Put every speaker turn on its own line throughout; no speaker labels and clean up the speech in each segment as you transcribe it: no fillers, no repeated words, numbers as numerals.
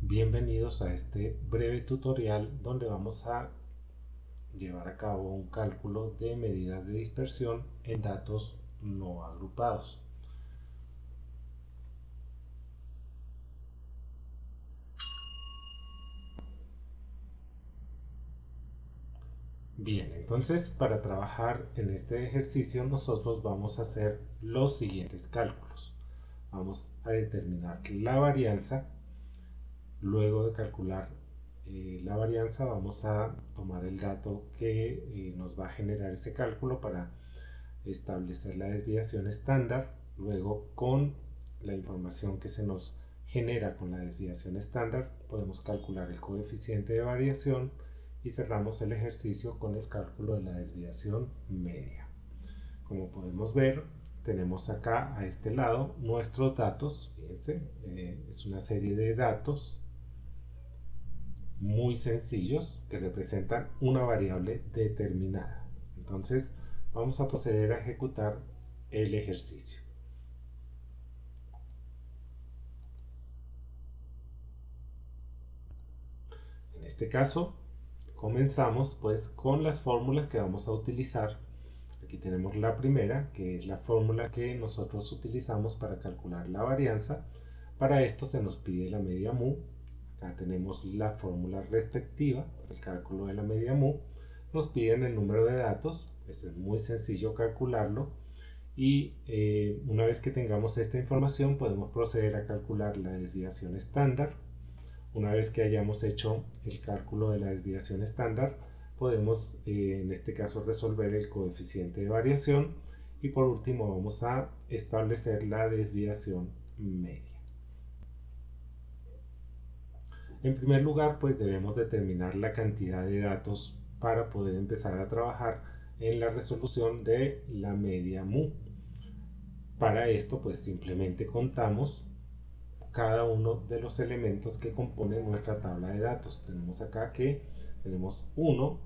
Bienvenidos a este breve tutorial donde vamos a llevar a cabo un cálculo de medidas de dispersión en datos no agrupados. Bien, entonces para trabajar en este ejercicio nosotros vamos a hacer los siguientes cálculos. Vamos a determinar la varianza. Luego de calcular la varianza vamos a tomar el dato que nos va a generar ese cálculo para establecer la desviación estándar. Luego, con la información que se nos genera con la desviación estándar, podemos calcular el coeficiente de variación y cerramos el ejercicio con el cálculo de la desviación media. Como podemos ver, tenemos acá a este lado nuestros datos. Fíjense, es una serie de datos muy sencillos que representan una variable determinada. Entonces vamos a proceder a ejecutar el ejercicio. En este caso comenzamos pues con las fórmulas que vamos a utilizar. Aquí tenemos la primera, que es la fórmula que nosotros utilizamos para calcular la varianza. Para esto se nos pide la media mu. Acá tenemos la fórmula respectiva para el cálculo de la media mu. Nos piden el número de datos, es muy sencillo calcularlo. Y una vez que tengamos esta información podemos proceder a calcular la desviación estándar. Una vez que hayamos hecho el cálculo de la desviación estándar, podemos en este caso resolver el coeficiente de variación y por último vamos a establecer la desviación media. En primer lugar, pues debemos determinar la cantidad de datos para poder empezar a trabajar en la resolución de la media mu. Para esto, pues simplemente contamos cada uno de los elementos que componen nuestra tabla de datos. Tenemos acá que tenemos 1,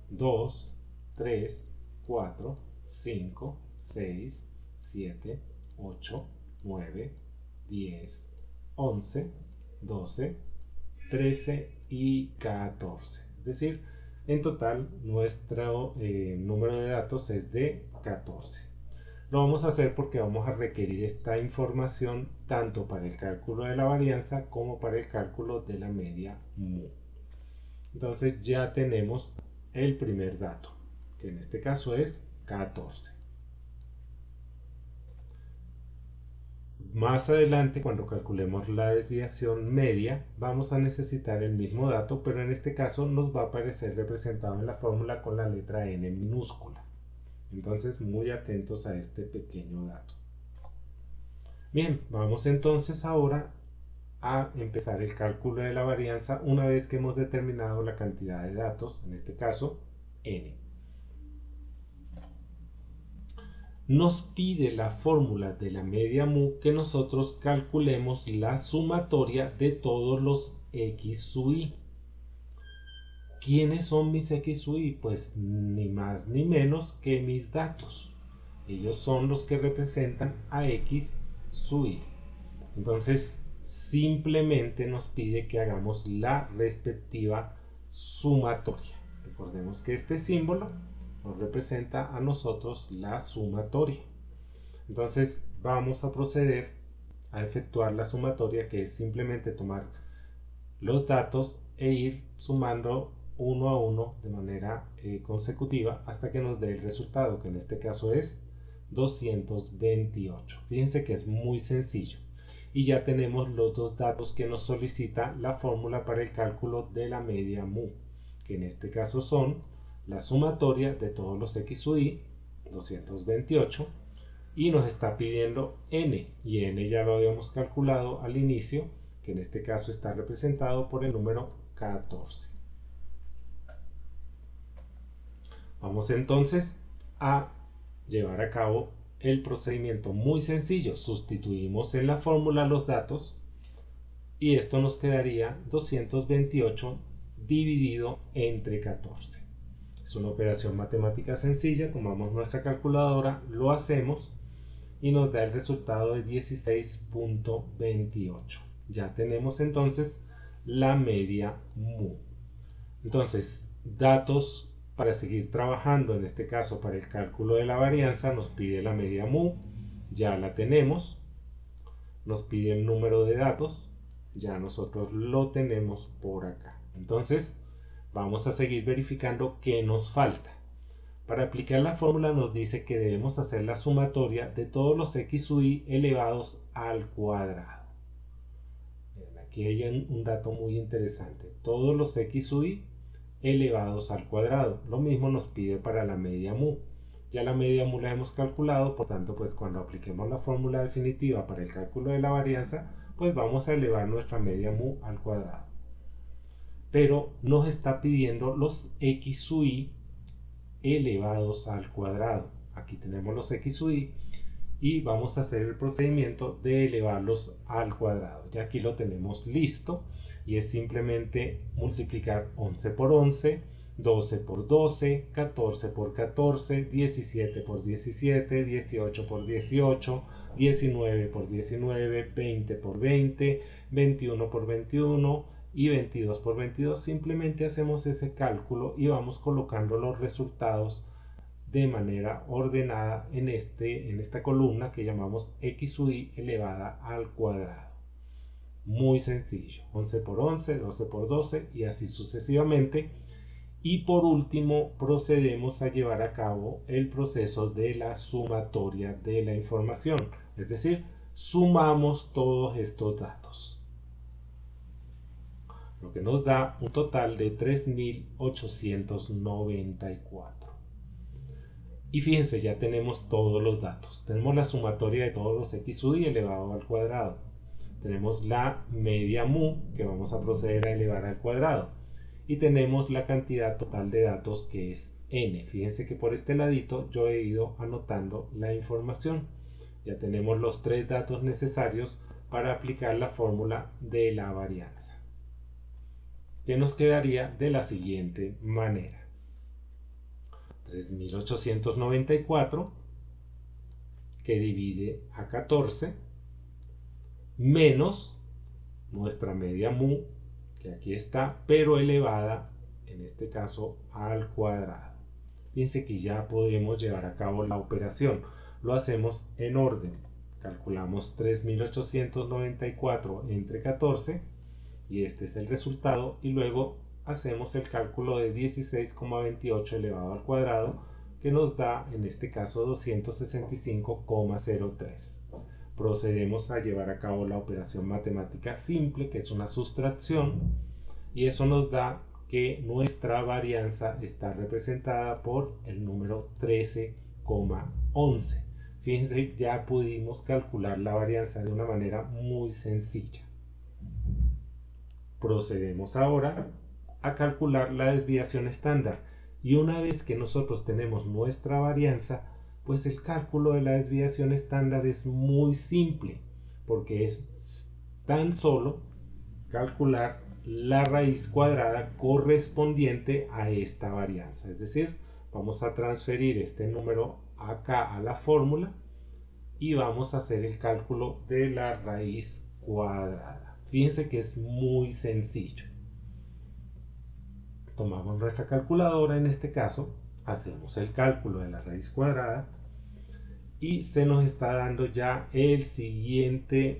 2, 3, 4, 5, 6, 7, 8, 9, 10, 11, 12, 13 y 14. Es decir, en total nuestro número de datos es de 14. Lo vamos a hacer porque vamos a requerir esta información tanto para el cálculo de la varianza como para el cálculo de la media mu. Entonces ya tenemos el primer dato, que en este caso es 14. Más adelante, cuando calculemos la desviación media, vamos a necesitar el mismo dato, pero en este caso nos va a aparecer representado en la fórmula con la letra n minúscula. Entonces, muy atentos a este pequeño dato. Bien, vamos entonces ahora a empezar el cálculo de la varianza una vez que hemos determinado la cantidad de datos, en este caso n. Nos pide la fórmula de la media mu que nosotros calculemos la sumatoria de todos los x sub i. ¿Quiénes son mis x sub i? Pues ni más ni menos que mis datos. Ellos son los que representan a x sub i. Entonces simplemente nos pide que hagamos la respectiva sumatoria. Recordemos que este símbolo nos representa a nosotros la sumatoria. Entonces vamos a proceder a efectuar la sumatoria, que es simplemente tomar los datos e ir sumando uno a uno de manera consecutiva hasta que nos dé el resultado, que en este caso es 228. Fíjense que es muy sencillo. Y ya tenemos los dos datos que nos solicita la fórmula para el cálculo de la media mu, que en este caso son la sumatoria de todos los x sub i, 228, y nos está pidiendo n, y n ya lo habíamos calculado al inicio, que en este caso está representado por el número 14. Vamos entonces a llevar a cabo el procedimiento muy sencillo. Sustituimos en la fórmula los datos y esto nos quedaría 228 dividido entre 14. Es una operación matemática sencilla. Tomamos nuestra calculadora, lo hacemos y nos da el resultado de 16.28. Ya tenemos entonces la media mu. Entonces, datos para seguir trabajando, en este caso para el cálculo de la varianza, nos pide la media mu, ya la tenemos. Nos pide el número de datos, ya nosotros lo tenemos por acá. Entonces, vamos a seguir verificando qué nos falta. Para aplicar la fórmula nos dice que debemos hacer la sumatoria de todos los x sub i elevados al cuadrado. Aquí hay un dato muy interesante. Todos los x sub i elevados al cuadrado. Lo mismo nos pide para la media mu. Ya la media mu la hemos calculado, por tanto, pues cuando apliquemos la fórmula definitiva para el cálculo de la varianza, pues vamos a elevar nuestra media mu al cuadrado. Pero nos está pidiendo los x sub i elevados al cuadrado. Aquí tenemos los x sub i y vamos a hacer el procedimiento de elevarlos al cuadrado. Ya aquí lo tenemos listo y es simplemente multiplicar 11 por 11, 12 por 12, 14 por 14, 17 por 17, 18 por 18, 19 por 19, 20 por 20, 21 por 21 y 22 por 22. Simplemente hacemos ese cálculo y vamos colocando los resultados de manera ordenada en esta columna que llamamos x sub i elevada al cuadrado. Muy sencillo, 11 por 11, 12 por 12 y así sucesivamente. Y por último procedemos a llevar a cabo el proceso de la sumatoria de la información, es decir, sumamos todos estos datos, lo que nos da un total de 3.894. Y fíjense, ya tenemos todos los datos. Tenemos la sumatoria de todos los x sub i elevado al cuadrado. Tenemos la media mu que vamos a proceder a elevar al cuadrado. Y tenemos la cantidad total de datos que es n. Fíjense que por este ladito yo he ido anotando la información. Ya tenemos los 3 datos necesarios para aplicar la fórmula de la varianza, que nos quedaría de la siguiente manera. 3.894 que divide a 14 menos nuestra media mu, que aquí está, pero elevada en este caso al cuadrado. Fíjense que ya podemos llevar a cabo la operación. Lo hacemos en orden. Calculamos 3.894 entre 14 y este es el resultado, y luego hacemos el cálculo de 16,28 elevado al cuadrado, que nos da en este caso 265,03. Procedemos a llevar a cabo la operación matemática simple, que es una sustracción, y eso nos da que nuestra varianza está representada por el número 13,11. Fíjense, ya pudimos calcular la varianza de una manera muy sencilla. Procedemos ahora a calcular la desviación estándar, y una vez que nosotros tenemos nuestra varianza, pues el cálculo de la desviación estándar es muy simple, porque es tan solo calcular la raíz cuadrada correspondiente a esta varianza. Es decir, vamos a transferir este número acá a la fórmula y vamos a hacer el cálculo de la raíz cuadrada. Fíjense que es muy sencillo. Tomamos nuestra calculadora, en este caso hacemos el cálculo de la raíz cuadrada y se nos está dando ya el siguiente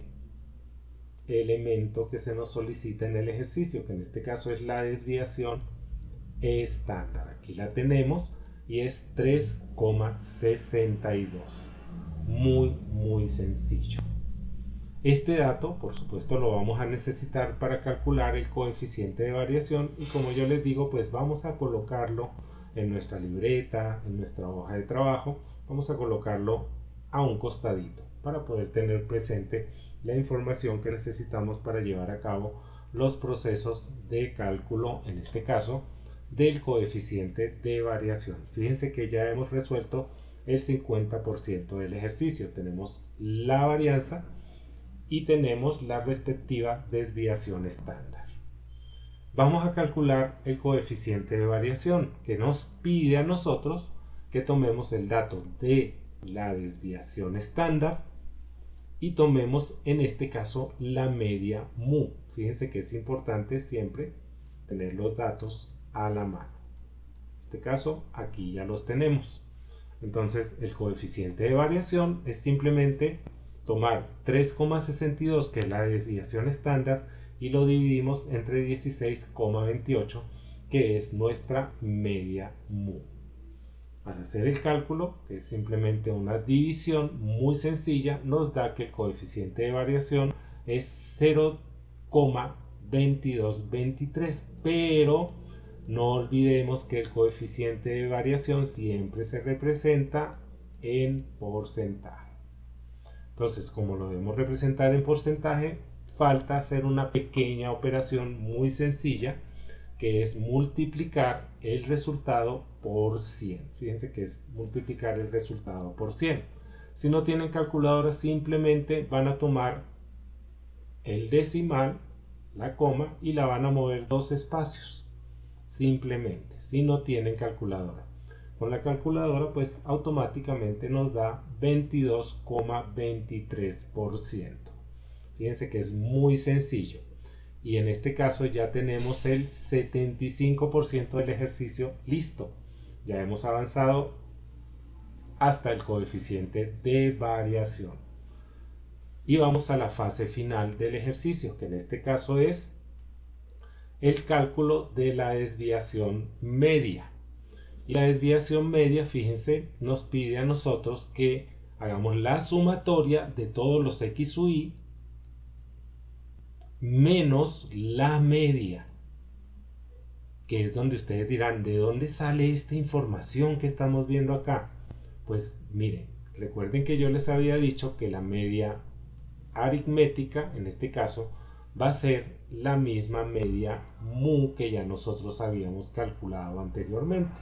elemento que se nos solicita en el ejercicio, que en este caso es la desviación estándar. Aquí la tenemos y es 3,62. Muy sencillo. Este dato, por supuesto, lo vamos a necesitar para calcular el coeficiente de variación, y como yo les digo, pues vamos a colocarlo en nuestra libreta, en nuestra hoja de trabajo. Vamos a colocarlo a un costadito para poder tener presente la información que necesitamos para llevar a cabo los procesos de cálculo, en este caso, del coeficiente de variación. Fíjense que ya hemos resuelto el 50% del ejercicio. Tenemos la varianza y tenemos la respectiva desviación estándar. Vamos a calcular el coeficiente de variación, que nos pide a nosotros que tomemos el dato de la desviación estándar y tomemos en este caso la media mu. Fíjense que es importante siempre tener los datos a la mano. En este caso aquí ya los tenemos. Entonces el coeficiente de variación es simplemente tomar 3,62, que es la desviación estándar, y lo dividimos entre 16,28, que es nuestra media mu. Para hacer el cálculo, que es simplemente una división muy sencilla, nos da que el coeficiente de variación es 0,2223, pero no olvidemos que el coeficiente de variación siempre se representa en porcentaje. Entonces, como lo debemos representar en porcentaje, falta hacer una pequeña operación muy sencilla, que es multiplicar el resultado por 100. Fíjense que es multiplicar el resultado por 100. Si no tienen calculadora, simplemente van a tomar el decimal, la coma, y la van a mover 2 espacios. Simplemente, si no tienen calculadora. Con la calculadora, pues automáticamente nos da 22,23%. Fíjense que es muy sencillo. Y en este caso ya tenemos el 75% del ejercicio listo. Ya hemos avanzado hasta el coeficiente de variación. Y vamos a la fase final del ejercicio, que en este caso es el cálculo de la desviación media. Y la desviación media, fíjense, nos pide a nosotros que hagamos la sumatoria de todos los x u y menos la media, que es donde ustedes dirán, ¿de dónde sale esta información que estamos viendo acá? Pues miren, recuerden que yo les había dicho que la media aritmética, en este caso, va a ser la misma media mu que ya nosotros habíamos calculado anteriormente.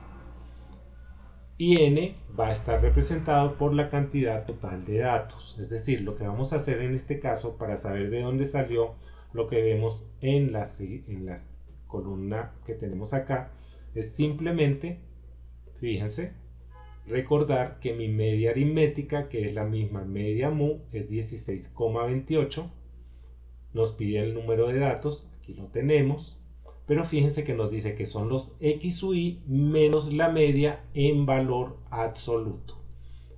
Y n va a estar representado por la cantidad total de datos. Es decir, lo que vamos a hacer en este caso para saber de dónde salió lo que vemos en la columna que tenemos acá es simplemente, fíjense, recordar que mi media aritmética, que es la misma media mu, es 16,28. Nos pide el número de datos, aquí lo tenemos, pero fíjense que nos dice que son los x u y menos la media en valor absoluto.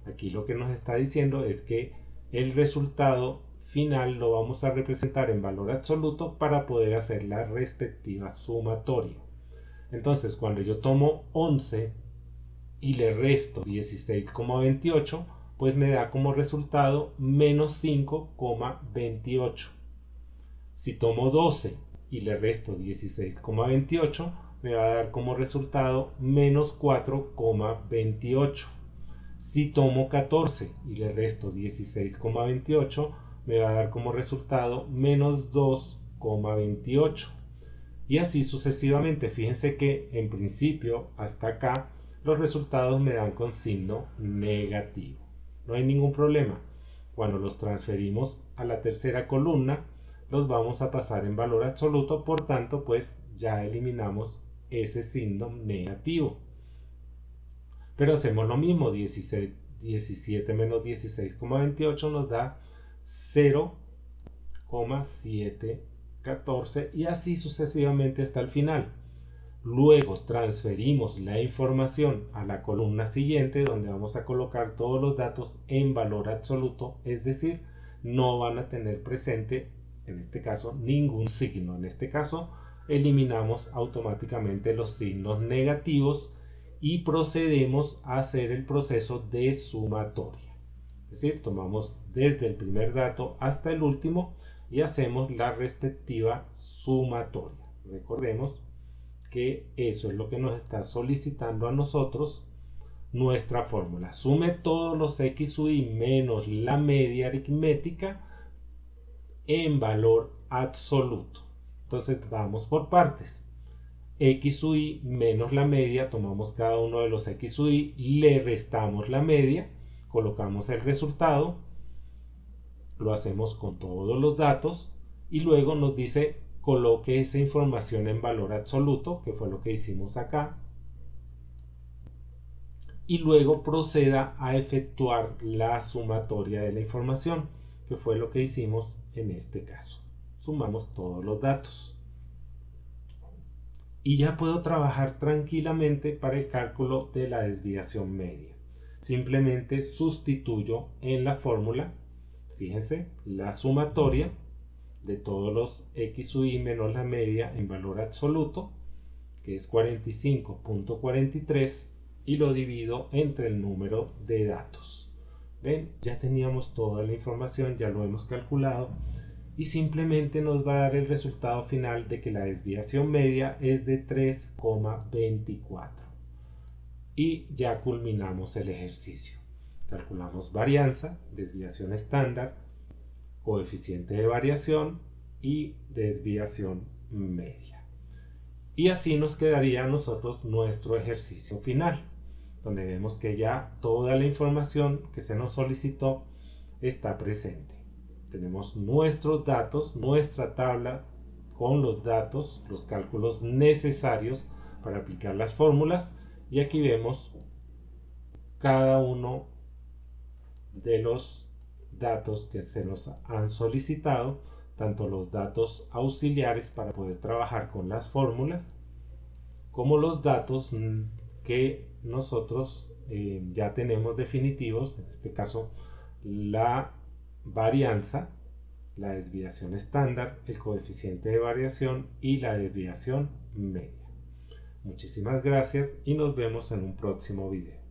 Aquí lo que nos está diciendo es que el resultado final lo vamos a representar en valor absoluto para poder hacer la respectiva sumatoria. Entonces, cuando yo tomo 11 y le resto 16,28, pues me da como resultado menos 5,28. Si tomo 12 y le resto 16,28, me va a dar como resultado menos 4,28. Si tomo 14 y le resto 16,28, me va a dar como resultado menos 2,28. Y así sucesivamente. Fíjense que en principio hasta acá los resultados me dan con signo negativo. No hay ningún problema. Cuando los transferimos a la tercera columna, los vamos a pasar en valor absoluto, por tanto, pues ya eliminamos ese signo negativo. Pero hacemos lo mismo, 17 menos 16,28 nos da 0,714 y así sucesivamente hasta el final. Luego transferimos la información a la columna siguiente, donde vamos a colocar todos los datos en valor absoluto, es decir, no van a tener presente en este caso ningún signo. En este caso eliminamos automáticamente los signos negativos y procedemos a hacer el proceso de sumatoria. Es decir, tomamos desde el primer dato hasta el último y hacemos la respectiva sumatoria. Recordemos que eso es lo que nos está solicitando a nosotros nuestra fórmula. Sume todos los x u y menos la media aritmética en valor absoluto. Entonces vamos por partes. X u y menos la media, tomamos cada uno de los x u y, le restamos la media, colocamos el resultado, lo hacemos con todos los datos y luego nos dice coloque esa información en valor absoluto, que fue lo que hicimos acá, y luego proceda a efectuar la sumatoria de la información, que fue lo que hicimos en este caso. Sumamos todos los datos. Y ya puedo trabajar tranquilamente para el cálculo de la desviación media. Simplemente sustituyo en la fórmula, fíjense, la sumatoria de todos los x sub i menos la media en valor absoluto, que es 45.43, y lo divido entre el número de datos. ¿Ven? Ya teníamos toda la información, ya lo hemos calculado, y simplemente nos va a dar el resultado final de que la desviación media es de 3,24. Y ya culminamos el ejercicio. Calculamos varianza, desviación estándar, coeficiente de variación y desviación media. Y así nos quedaría a nosotros nuestro ejercicio final, donde vemos que ya toda la información que se nos solicitó está presente. Tenemos nuestros datos, nuestra tabla con los datos, los cálculos necesarios para aplicar las fórmulas, y aquí vemos cada uno de los datos que se nos han solicitado, tanto los datos auxiliares para poder trabajar con las fórmulas, como los datos que nosotros ya tenemos definitivos, en este caso la varianza, la desviación estándar, el coeficiente de variación y la desviación media. Muchísimas gracias y nos vemos en un próximo video.